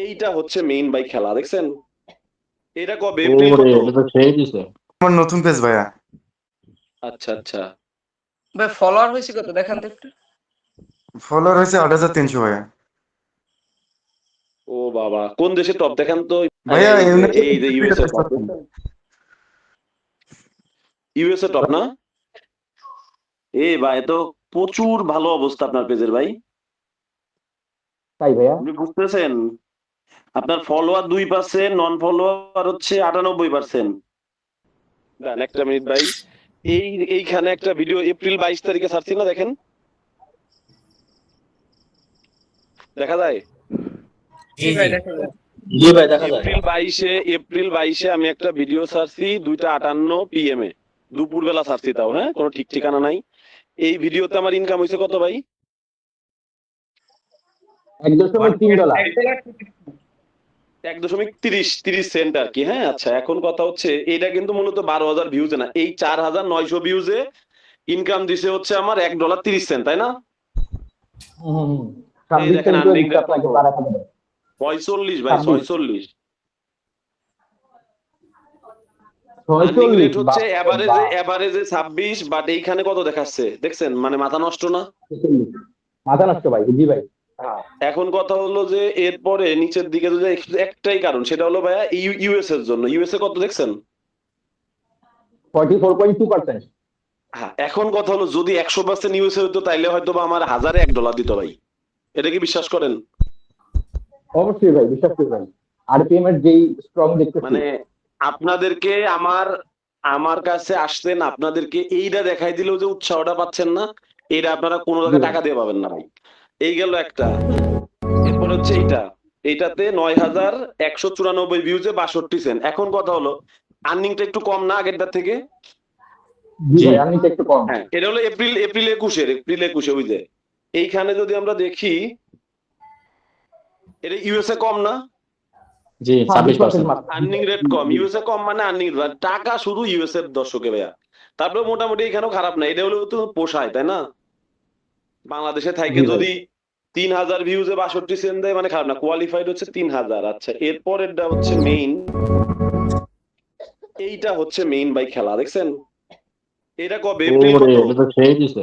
এইটা হচ্ছে মেইন ভাই খেলা, দেখছেন? এটা কবে, এপ্রিল ওরে কত? এটা তো খেয়ে দিছে। আমার নতুন পেজ ভাইয়া। আচ্ছা আচ্ছা। ভাই ফলোয়ার হয়েছে কত দেখান তো একটু। ফলোয়ার হয়েছে 8,300 ভাইয়া। ও বাবা, কোন দেশে টপ দেখান তো? ভাইয়া এই যে ইউএসএ টপ, ইউএসএ টপ না? এ ভাই, তো প্রচুর ভালো অবস্থা আপনার পেজের ভাই। তাই ভাইয়া? আপনি বুঝতেছেন? আপনার ফলোয়ার 2%, নন ফলোয়ার হচ্ছে 98%। দেন একটা মিনিট ভাই, এইখানে একটা ভিডিও এপ্রিল 22 তারিখে ছাড়ছি না, দেখেন, দেখা যায়? জি ভাই দেখা যায়। জি ভাই দেখা যায়। এপ্রিল 22-এ আমি একটা ভিডিও ছাড়ছি 2:58 PM এ, দুপুর বেলা ছাড়ছি, তাও হ্যাঁ, কোনো ঠিক ঠিকানা নাই। এই ভিডিওতে আমার ইনকাম হয়েছে কত ভাই? $1.3। 1.30 সেন্ট আর কি। হ্যাঁ আচ্ছা, এখন কথা হচ্ছে এটা কিন্তু মূলত 12,000 ভিউজে না, এই 4,900 ভিউজে ইনকাম দিছে হচ্ছে আমার $1.30, তাই না? এই দেখেন আর্নিং রেট কত, 46 ভাই, 46। আর্নিং রেট হচ্ছে এভারেজে 26, বাট এইখানে কত দেখাচ্ছে দেখছেন? মানে মাথা নষ্ট না? মাথা নষ্ট ভাই। জি ভাই। এখন কথা হলো যে এরপরে নিচের দিকে যদি একটাই কারণ, সেটা হলো ভাইয়া ইউএস এর জন্য। ইউএসএ কত দেখছেন? 44.2%। হ্যাঁ, এখন কথা হলো যদি 100% ইউএসএ হতো তাইলে হয়তো বা আমার হাজারে $1 দিত ভাই। এটা কি বিশ্বাস করেন? অবশ্যই ভাই বিশ্বাস করি ভাই। আরপিএম এর যেই স্ট্রং দেখতেছি মানে আপনাদেরকে আমার কাছে আসছেন, আপনাদেরকে এইটা দেখাই দিলেও যে উৎসাহটা পাচ্ছেন না, এটা আপনারা কোনো জায়গায় টাকা দিয়ে পাবেন না ভাই। এই গেল একটা। এরপর হচ্ছে এইটাতে 9,194 ভিউজে 62 সেন্ট। এখন কথা হলো আর্নিংটা একটু কম না আগেরটার থেকে? জি ভাই আমি একটু কম। হ্যাঁ, এটা হলো এপ্রিল 21 ওই যে এইখানে যদি আমরা দেখি, এটা ইউএসএ কম না? জি 26%। আর্নিং রেট কম, ইউএসএ কম, মানে আর্নিং টাকা শুধু ইউএসএ দর্শকে ভাইয়া। তারপরে মোটামুটি এখানেও খারাপ না, এটা হলেও তো পোষায়, তাই না? বাংলাদেশে থাইকে জি ভাই। যদি 3,000 ভিউজে 62 সেন্ট দেয়, মানে খারাপ না। কোয়ালিফাইড হচ্ছে 3,000। আচ্ছা, এরপরেরটা হচ্ছে মেইন, এইটা হচ্ছে মেইন ভাই খেলা, দেখছেন? এটা কবে, এপ্রিল ওরে কত? এটা তো খেয়ে দিছে।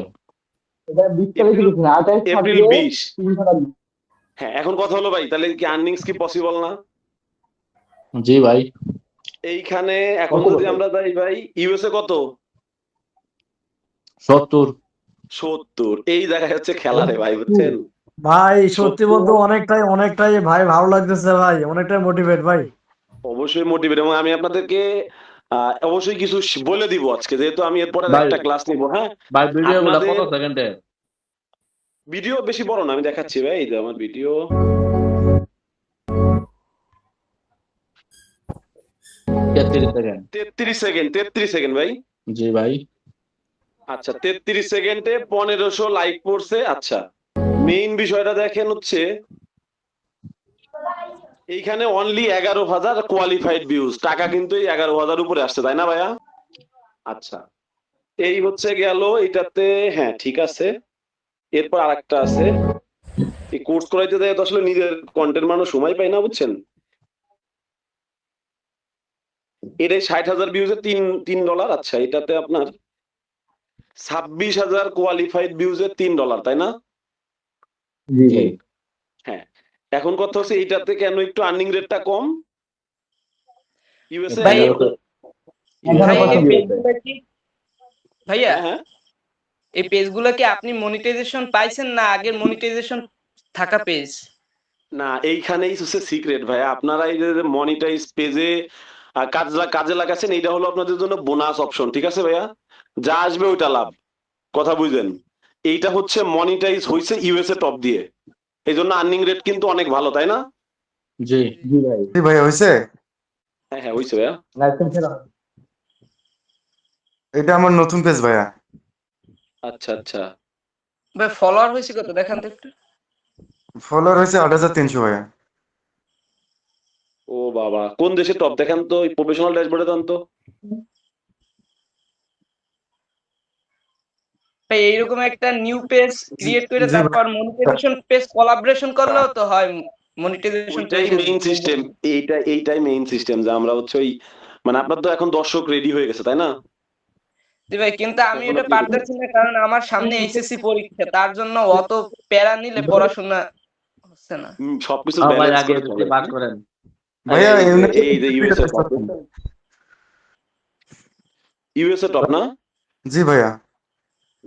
এটা 20 তারিখে দিছি না 28 এপ্রিল থাকবে 20। 3 টাকা। হ্যাঁ, এখন কথা হলো ভাই, তাহলে কি আর্নিংস কি পসিবল না? জি ভাই। এইখানে এখন যদি আমরা যাই ভাই, ইউএসএ কত? 70। 70। এই জায়গায় হচ্ছে খেলা রে ভাই, বুঝছেন? ভাই সত্যি 70 বলতে অনেকটাই ভাই ভালো লাগতেছে ভাই, অনেকটাই মোটিভেট ভাই। অবশ্যই মোটিভেট, এবং আমি আপনাদেরকে অবশ্যই কিছু বলে দিব আজকে, যেহেতু আমি এরপরে ভাই একটা ক্লাস নিব। হ্যাঁ, ভাই ভিডিওগুলো আপনাদের কত সেকেন্ডে? ভিডিও বেশি বড় না, আমি দেখাচ্ছি ভাই, এই যে আমার ভিডিও। 33 সেকেন্ড। 33 সেকেন্ড ভাই। জি ভাই। আচ্ছা, 33 সেকেন্ডে 1500 লাইক পড়ছে। আচ্ছা, মেইন বিষয়টা দেখেন হচ্ছে এইখানে অনলি 11,000 কোয়ালিফাইড ভিউজ, টাকা কিন্তু এই 11,000 উপরে আসছে, তাই না ভাইয়া? আচ্ছা, এই হচ্ছে গেল এটাতে। হ্যাঁ ঠিক আছে, এরপর আরেকটা আছে। এই কোর্স করাইতে দেয় তো আসলে নিজের কন্টেন্ট মানুষ সময় পায় না, বুঝছেন? এটাই 60,000 ভিউজে $3। আচ্ছা, এটাতে আপনার 26,000 কোয়ালিফাইড ভিউজে $3, তাই না? জি ভাই। হ্যাঁ, এখন কথা হচ্ছে এইটাতে কেন একটু আর্নিং রেটটা কম? ইউএসএ ভাই ভাই এই 11% পেজগুলো কি ভাইয়া হ্যাঁ হ্যাঁ, এই পেজগুলো কি আপনি মনিটাইজেশন পাইছেন না আগের মনিটাইজেশন থাকা পেজ? না এইখানেই হচ্ছে সিক্রেট ভাইয়া। আপনারা এই যে মনিটাইজ পেজে কাজে লাগাচ্ছেন, এইটা হলো আপনাদের জন্য বোনাস অপশন, ঠিক আছে ভাইয়া? যা আসবে ওইটা লাভ, কথা বুঝলেন? এইটা হচ্ছে মনিটাইজ হয়েছে ইউএসএ টপ দিয়ে, এই জন্য আর্নিং রেট কিন্তু অনেক ভালো, তাই না? জি জি ভাই। জি ভাইয়া হয়েছে। হ্যাঁ হ্যাঁ হয়েছে ভাইয়া। এটা আমার নতুন পেজ ভাইয়া। আচ্ছা আচ্ছা। ভাই ফলোয়ার হয়েছে কত দেখান তো একটু। ফলোয়ার হয়েছে 8,300 ভাইয়া। ও বাবা, কোন দেশে টপ দেখেন তো, প্রফেশনাল ড্যাশবোর্ডে দেন তো। ভাই এইরকম একটা নিউ পেজ ক্রিয়েট করে জি তারপর মনিটাইজেশন পেজ কোলাবোরেশন করলেও তো হয়। মনিটাইজেশন ওইটাই মেইন সিস্টেম, এইটাই মেইন সিস্টেম যে আমরা হচ্ছে ওই মানে আপনার তো এখন দর্শক রেডি হয়ে গেছে তাই না? জি ভাই, কিন্তু আমি এটা পারতেছি না, কারণ আমার সামনে এইচএসসি পরীক্ষা, তার জন্য অত প্যারা নিলে পড়াশোনা হচ্ছে না। সবকিছু ভাই ব্যালেন্স আগে করে চলে। পাস করেন। ভাইয়া এই যে ইউএসএ টপ না? জি ভাইয়া।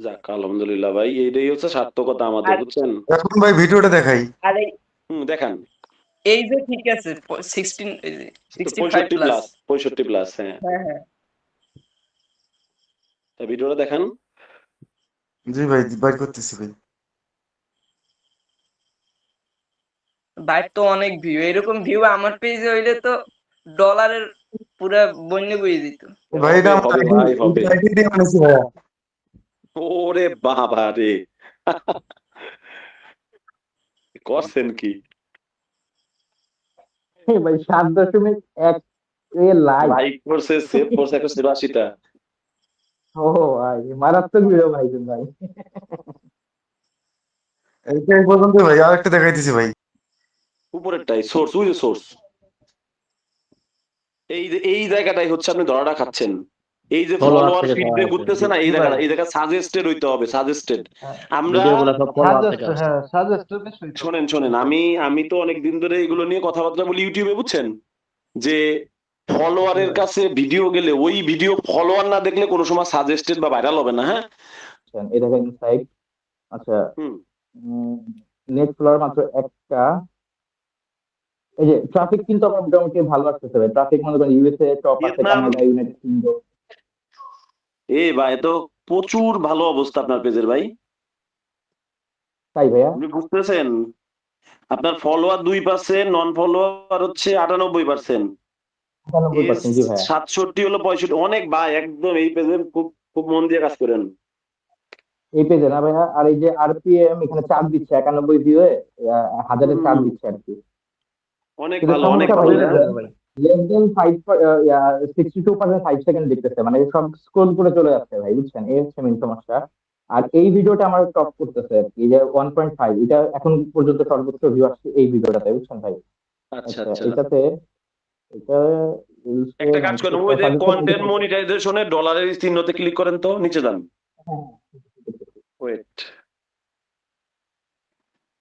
যাক আলহামদুলিল্লাহ ভাই, এইটাই হচ্ছে সার্থকতা আমাদের, আর- বুঝছেন? এখন ভাই ভিডিওটা দেখাই। আর দেখান। এই যে ঠিক আছে 65 65 প্লাস। প্লাস, 65 প্লাস, হ্যাঁ। হ্যাঁ হ্যাঁ, তা ভিডিওটা দেখান। জি ভাই বাইর করতেছি ভাই। বাইর তো অনেক ভিউ, এরকম ভিউ আমার পেজে হইলে তো ডলারের পুরা বন্যে বইয়ে দিত। ভাই এটা আমার হবে ভাই, হবে। আইডি দিয়ে বানাইছি ভাইয়া। ওরে বাবা রে, করছেন কি ভাই 7.1 লাইক। লাইক করছে, সেভ করছে 183টা। ও ভাই মারাত্মক ভিডিও ভাই ভাই। এইটা এই পর্যন্ত ভাই, আরেকটা দেখাইতেছি ভাই। উপরেরটাই সোর্স, ওই যে সোর্স, এই জায়গাটাই হচ্ছে আপনি ধরাটা খাচ্ছেন। এই যে Follower ফলোয়ার থেকে ফিড ধরা দিয়ে আছে। ঘুরতেছে না, এই জায়গা সাজেস্টেড হইতে হবে, সাজেস্টেড। আমরা ভিডিওগুলো সব ফলোয়ার থেকে আসছে। শোনেন, আমি তো অনেকদিন ধরে এগুলো নিয়ে কথাবার্তা বলি ইউটিউবে, বুঝছেন? যে ফলোয়ারের কাছে ভিডিও গেলে ওই ভিডিও ফলোয়ার না দেখলে কোনো সময় সাজেস্টেড বা ভাইরাল হবে না, হ্যাঁ? এই দেখেন সাইট। আচ্ছা, হুম। নেট ফলোয়ার মাত্র একটা। এই যে ট্রাফিক কিন্তু আমার মোটামুটি ভালো আসতেছে ভাই। ট্রাফিক মনে করেন ইউএসএ টপ আছে, ভিয়েতনাম। Canada, United kingdom. ভাই তো প্রচুর ভালো অবস্থা আপনার পেজের ভাই, তাই ভাইয়া? আপনি বুঝতেছেন? আপনার ফলোয়ার 2%, নন ফলোয়ার হচ্ছে 98%, 97%। জি ভাইয়া। 67 হলো 65, অনেক ভাই, একদম এই পেজে খুব খুব মন দিয়ে কাজ করেন। এই পেজে না ভাইয়া। আর এই যে আরপিএম এখানে চাপ দিচ্ছে 91 ভিউয়ে, 1000-এর চাপ দিচ্ছে আর কি। অনেক কিন্তু ভালো, অনেক সমস্যা ভালো। ভাই লেস দেন 62% 5 সেকেন্ড দেখতেছে, মানে সব স্ক্রোল করে চলে যাচ্ছে ভাই, বুঝছেন? এই হচ্ছে মেইন সমস্যা। আর এই ভিডিওটা আমার টপ করতেছে আর কি, এই যে 1.5, এটা এখন পর্যন্ত সর্বোচ্চ ভিউ আসছে এই ভিডিওটাতে, বুঝছেন ভাই? আচ্ছা আচ্ছা, আচ্ছা, এটাতে এটা একটা কাজ করেন, ওই যে কন্টেন্ট মনিটাইজেশনে ডলারের চিহ্নতে ক্লিক করেন তো, নিচে যান। ওয়েট,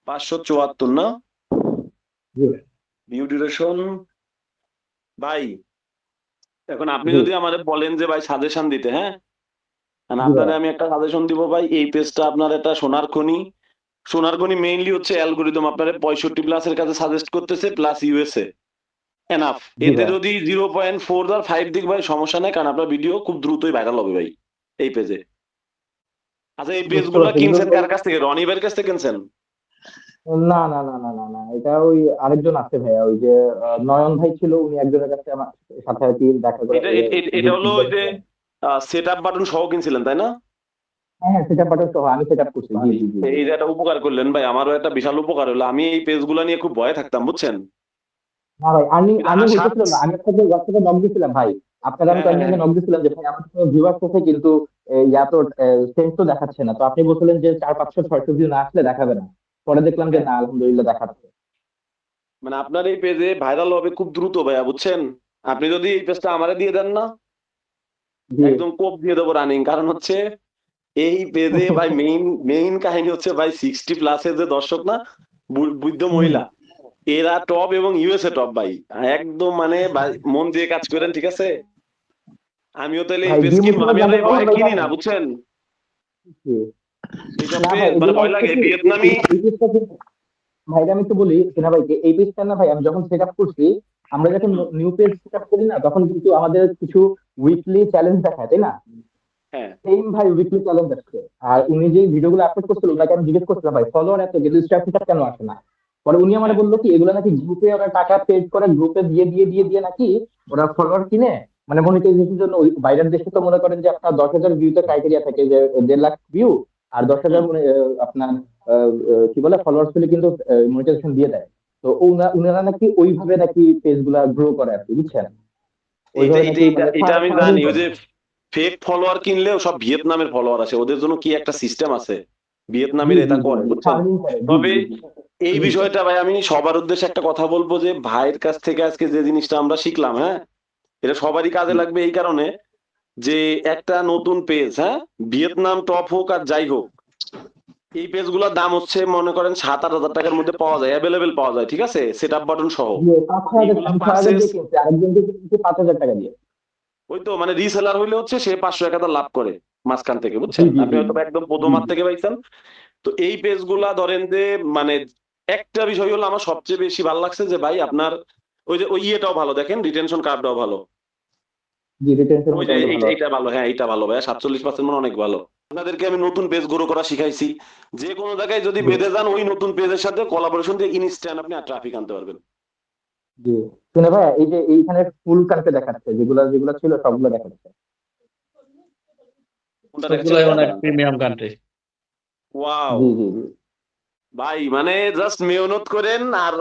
574 না? জি। ভিউ ডিউরেশন ভাই, এখন আপনি জি। যদি আমাদের বলেন যে ভাই সাজেশন দিতে, হ্যাঁ, আর জি আপনারে ভাই। আমি একটা সাজেশন দিব ভাই, এই পেজটা আপনার একটা সোনার খনি মেইনলি হচ্ছে অ্যালগোরিদম আপনার 65 প্লাসের কাছে সাজেস্ট করতেছে, প্লাস ইউএসএ এনাফ। জি এতে ভাই। যদি 0.4 আর 5 দিক ভাই সমস্যা নেই, কারণ আপনার ভিডিও খুব দ্রুতই ভাইরাল হবে ভাই এই পেজে। আচ্ছা, এই পেজ বুঝতে গুলো পারছি, কিনছেন কিন্তু কার কাছ থেকে? রনি ভাইয়ের কাছ থেকে কিনছেন? না না না না না না, এটা ওই আরেকজন আছে ভাইয়া, ওই যে নয়ন ভাই ছিল, উনি একজনের কাছে আমার সাথে আর কি দেখা করে। এটা হলো ওই যে সেট আপ বাটন সহ কিনছিলেন তাই না? হ্যাঁ হ্যাঁ, সেটআপ বাটন সহ আমি সেটআপ করছি। জি জি জি। এই যে একটা উপকার করলেন ভাই, আমারও একটা বিশাল উপকার হলো। আমি এই পেজগুলো নিয়ে খুব ভয়ে থাকতাম, বুঝছেন? না ভাই, আমি এটা আমি আশা- হইতেছিল না, আমি আপনাকে হোয়াটসঅ্যাপে নক দিয়েছিলাম ভাই। আপনাকে আমি হ্যাঁ, কয়েকদিন আগে হ্যাঁ। নক দিয়েছিলাম যে ভাই আমার তো ভিউয়ার্স আছে, কিন্তু ইয়া তো সেন্স তো দেখাচ্ছে না। তো আপনি বলছিলেন যে 400-500-600 ভিউ না আসলে দেখাবে না। পরে দেখলাম যে না, আলহামদুলিল্লাহ দেখাচ্ছে। মানে আপনার এই পেজে ভাইরাল হবে খুব দ্রুত ভাইয়া, বুঝছেন? আপনি যদি এই পেজটা আমারে দিয়ে দেন না, জি। একদম কোপ দিয়ে দেবো রানিং। কারণ হচ্ছে এই পেজে ভাই মেইন কাহিনী হচ্ছে ভাই 60 প্লাসের যে দর্শক না, বৃদ্ধ মহিলা, এরা টপ এবং ইউএসএ টপ ভাই, একদম মানে ভাই মন দিয়ে কাজ করেন, ঠিক আছে? আমিও তাহলে এই ভাই পেজ কিনবো, আমি আর এই ভয় কিনি না, ভাই, বুঝছেন? এইসব না ভাই, পেজ মানে এগুলো ভয় লাগে, হচ্ছে কি, ভিয়েতনামি। এই পেজটা ভাইরা আমি তো বলি না ভাই, যে এই পেজটা না ভাই, আমি যখন সেট আপ করছি, আমরা যখন নিউ পেজ সেট আপ করি না, তখন কিন্তু আমাদের কিছু উইকলি চ্যালেঞ্জ দেখায়, তাই না? হ্যাঁ, সেম ভাই উইকলি চ্যালেঞ্জ আসছে। আর উনি যে ভিডিওগুলো আপলোড করছিল, ওনাকে আমি জিজ্ঞেস করছিলাম ভাই ফলোয়ার এত কিন্তু স্ট্যাটিস্টিক কেন আসে না। পরে উনি আমার বললো কি, এগুলো নাকি গ্রুপে ওরা টাকা পেড করে, গ্রুপে দিয়ে নাকি ওরা ফলোয়ার কিনে, মানে মনিটাইজেশনের জন্য। ওই বাইরের দেশে তো মনে করেন যে আপনার 10,000 ভিউতে ক্রাইটেরিয়া থাকে, যে 1.5 লাখ ভিউ আর 10,000 আপনার কি বলে ফলোয়ার্স পেলে কিন্তু মনিটাইজেশন দিয়ে দেয়। তো উনারা নাকি ওইভাবে নাকি পেজ গুলা গ্রো করে আর কি, বুঝছেন? ওইভাবে নাকি এটা আমি জানি। ওই যে ফেক ফলোয়ার কিনলেও সব ভিয়েতনামের ফলোয়ার আসে, ওদের জন্য কি একটা সিস্টেম আছে, ভিয়েতনামিরা এটা করে, বুঝছেন? তবে এই বিষয়টা ভাই আমি সবার উদ্দেশ্যে একটা কথা বলবো যে ভাইয়ের কাছ থেকে আজকে যে জিনিসটা আমরা শিখলাম, হ্যাঁ, এটা সবারই কাজে লাগবে এই কারণে যে একটা নতুন পেজ, হ্যাঁ, ভিয়েতনাম টপ হোক আর যাই হোক, এই পেজ গুলোর দাম হচ্ছে মনে করেন 7-8 হাজার টাকার মধ্যে পাওয়া যায়, অ্যাভেলেবেল পাওয়া যায়, ঠিক আছে, সেট আপ বাটন সহ। যে 5,000 এইগুলা 6,000 purchase- দিয়ে কিনছে, আরেকজনকে কিনছে 5,000 টাকা দিয়ে। ওই তো মানে রিসেলার হইলে হচ্ছে সে 500-1,000 লাভ করে মাঝখান থেকে, বুঝছেন, জি, জি, আপনি জি। হয়তো একদম প্রথম হাত থেকে পাইছেন। তো এই পেজ গুলা ধরেন যে মানে একটা বিষয় হলো আমার সবচেয়ে বেশি ভালো লাগছে যে ভাই আপনার ওই যে ওই ইয়েটাও ভালো, দেখেন রিটেনশন কার্ডটাও ভালো, জি, retention ওই যে মোটামুটি ভালো। এইটা ভালো, হ্যাঁ এইটা ভালো ভাই, 47% মানে অনেক ভালো। আপনাদেরকে আমি নতুন পেজ গ্রো করা শিখাইছি, যে কোনো জায়গায় যদি বেঁধে যান ওই নতুন পেজের সাথে কোলাবোরেশন দিয়ে ইনস্ট্যান্ট আপনি ট্রাফিক আনতে পারবেন। জি শুনে ভাই, এই যে এইখানে ফুল কানেক্টে দেখাচ্ছে, যেগুলা ছিল সবগুলো দেখাচ্ছে। কোনটা সবগুলাই দেখছেন? অনেক প্রিমিয়াম কান্ট্রি। ওয়াও জি জি জি। ভাই, মানে জাস্ট মেহনত করেন আর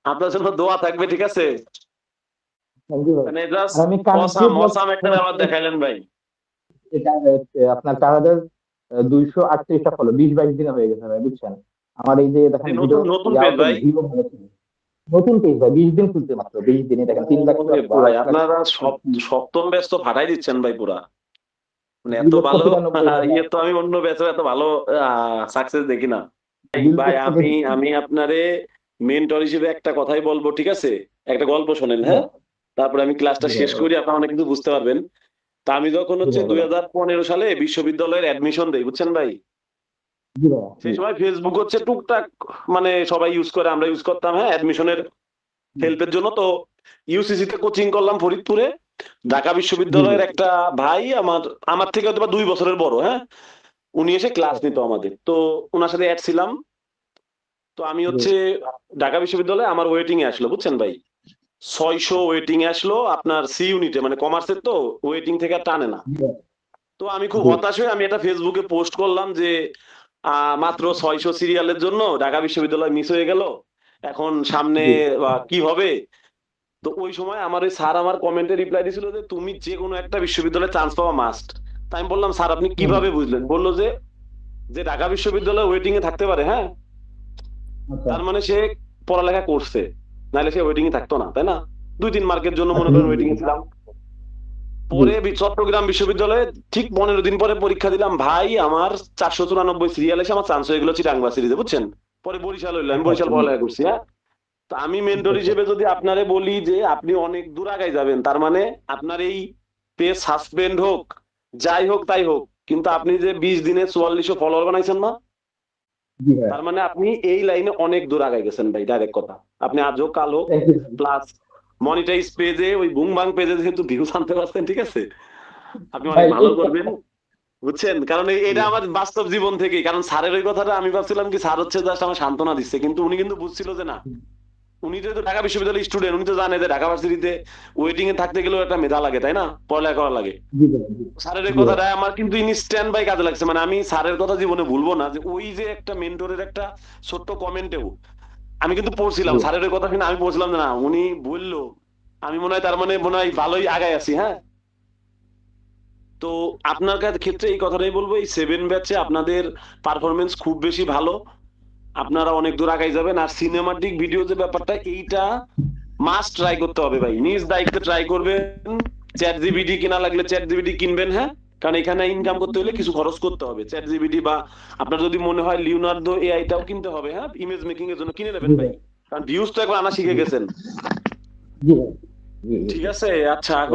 আপনার জন্য দোয়া থাকবে, ঠিক আছে, থ্যাংক ইউ ভাই। মানে জাস্ট আর আমি কানেক্টেড অসাম একটা ব্যাপার দেখাইলেন ভাই। এটা আপনার 4,238টা ফলো 20-22 দিনে হয়ে গেছে ভাই, বুঝছেন। আমার এই যে দেখেন নতুন পেজ ভাই। নতুন পেজ ভাই, 20 দিন খুলতে মাত্র, 20 দিনে দেখেন 3 লাখ ওরে ভাই, আপনারা সপ্তম ব্যাচ তো ফাটাই দিচ্ছেন ভাই পুরা, মানে এত ভালো ইয়ে তো আমি অন্য ব্যাচে এত ভালো সাকসেস দেখি না ভাই। আমি আপনারে মেন্টর হিসেবে একটা কথাই বলবো, ঠিক আছে, একটা গল্প শোনেন, হ্যাঁ, তারপরে আমি ক্লাসটা শেষ করি, আপনারা অনেক কিছু বুঝতে পারবেন। তা আমি যখন হচ্ছে 2015 সালে বিশ্ববিদ্যালয়ের অ্যাডমিশন দেই, বুঝছেন ভাই, সেই সময় ফেসবুক হচ্ছে টুকটাক মানে সবাই ইউজ করে, আমরা ইউজ করতাম, হ্যাঁ, অ্যাডমিশনের হেল্পের জন্য। তো ইউসিসি তে কোচিং করলাম ফরিদপুরে, ঢাকা বিশ্ববিদ্যালয়ের একটা ভাই আমার থেকে হয়তো 2 বছরের বড়, হ্যাঁ, উনি এসে ক্লাস নিত আমাদের, তো ওনার সাথে অ্যাড ছিলাম। তো আমি হচ্ছে ঢাকা বিশ্ববিদ্যালয়ে আমার ওয়েটিং এ আসলো, বুঝছেন ভাই, 600 ওয়েটিং এ আসলো আপনার সি ইউনিটে, মানে কমার্সের তো ওয়েটিং থেকে আর টানে না। তো আমি খুব হতাশ হয়ে আমি এটা ফেসবুকে পোস্ট করলাম যে মাত্র 600 সিরিয়ালের জন্য ঢাকা বিশ্ববিদ্যালয় মিস হয়ে গেল, এখন সামনে কি হবে। তো ওই সময় আমার ওই স্যার আমার কমেন্টে রিপ্লাই দিছিল যে তুমি যে কোনো একটা বিশ্ববিদ্যালয়ে চান্স পাওয়া মাস্ট। তাই আমি বললাম স্যার আপনি কিভাবে বুঝলেন? বললো যে ঢাকা বিশ্ববিদ্যালয়ে ওয়েটিং এ থাকতে পারে, হ্যাঁ, তার মানে সে পড়ালেখা করছে, নাহলে সে ওয়েটিং এ থাকতো না, তাই না? 2-3 মার্কের জন্য মনে করেন ওয়েটিং এ ছিলাম। পরে চট্টগ্রাম বিশ্ববিদ্যালয়ে ঠিক 15 দিন পরে পরীক্ষা দিলাম ভাই, আমার 494 সিরিয়াল এসে আমার চান্স হয়ে গেল চিটাং ভার্সিটিতে, বুঝছেন। পরে বরিশাল হইলো, আমি বরিশাল পড়ালেখা করছি, হ্যাঁ। তো আমি মেন্টর হিসেবে যদি আপনারে বলি যে আপনি অনেক দূর আগায় যাবেন, তার মানে আপনার এই পেজ সাসপেন্ড হোক, যাই হোক তাই হোক, কিন্তু আপনি যে 20 দিনে 4400 ফলোয়ার বানাইছেন না, তার মানে আপনি এই লাইনে অনেক দূর আগায় গেছেন ভাই, ডাইরেক্ট কথা। আপনি আজ হোক কাল হোক, প্লাস মনিটাইজ পেজে ওই বুংবাং পেজে যেহেতু ভিউজ আনতে পারছেন, ঠিক আছে, আপনি অনেক ভালো করবেন, বুঝছেন। কারণ এটা আমার বাস্তব জীবন থেকে, কারণ স্যারের ওই কথাটা আমি ভাবছিলাম কি স্যার হচ্ছে জাস্ট আমার সান্ত্বনা দিচ্ছে, কিন্তু উনি কিন্তু বুঝছিল যে না, উনি যেহেতু ঢাকা বিশ্ববিদ্যালয়ের স্টুডেন্ট, উনি তো জানে যে ঢাকা ভার্সিটিতে ওয়েটিং এ থাকতে গেলেও একটা মেধা লাগে, তাই না, পড়ালেখা করা লাগে। স্যারের ওই কথাটা আমার কিন্তু ইনস্ট্যান্ট বাই কাজে লাগছে, মানে আমি স্যারের কথা জীবনে ভুলবো না, যে ওই যে একটা মেন্টরের একটা ছোট্ট কমেন্টেও আমি কিন্তু পড়ছিলাম স্যারের ওই কথা, কিন্তু আমি পড়ছিলাম যে না, উনি বললো, আমি মনে হয় তার মানে মনে হয় ভালোই আগায় আছি, হ্যাঁ। তো আপনার ক্ষেত্রে এই কথাটাই বলবো, এই 7 ব্যাচে আপনাদের পারফরমেন্স খুব বেশি ভালো, আপনারা অনেক দূর আগাই যাবেন। আর সিনেমাটিক ভিডিও যে ব্যাপারটা, এইটা মাস্ট ট্রাই করতে হবে ভাই, নিজ দায়িত্বে ট্রাই করবেন। চ্যাট জিপিটি কিনা লাগলে চ্যাট জিপিটি কিনবেন, হ্যাঁ, কারণ এখানে ইনকাম করতে হলে কিছু খরচ করতে হবে। চ্যাট জিপিটি বা আপনার যদি মনে হয় লিওনার্দো এআইটাও কিনতে হবে, হ্যাঁ, ইমেজ মেকিং এর জন্য কিনে নেবেন ভাই, কারণ ভিউজ তো একবার আনা শিখে গেছেন, ঠিক আছে। আচ্ছা, এখন